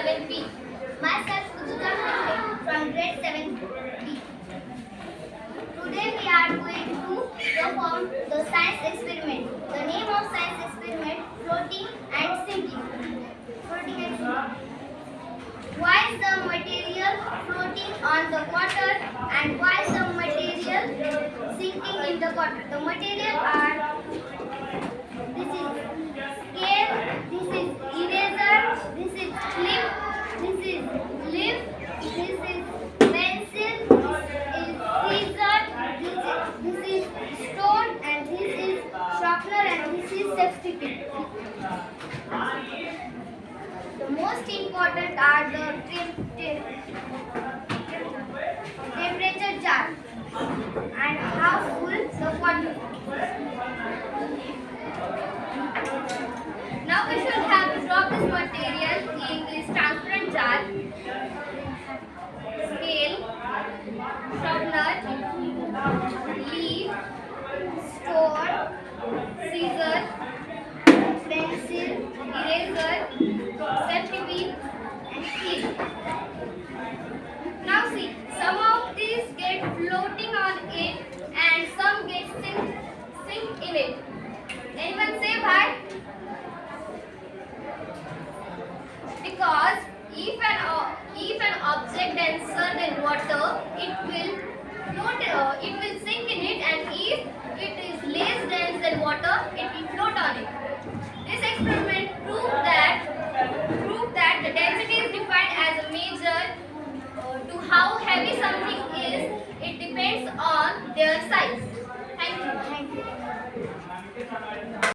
7B. Myself Jijau from grade 7B. Today we are going to perform the science experiment. The name of science experiment: floating and sinking. Floating and sinking. Why is the material floating on the water and why is the material sinking in the water? The material are: this is scale, this is eraser, this is clip, this is leaf, this is pencil, this is scissor, this is stone, and this is sharpener, and this is safety pin. The most important are the temperature jar and how full the water. Now we should have to drop this material in this transparent jar. Scale, sharpener, leaf, stone, scissor, pencil, eraser, safety pin, and clip. Now see, some of these get floating on it and some get sink in it. Anyone say bye?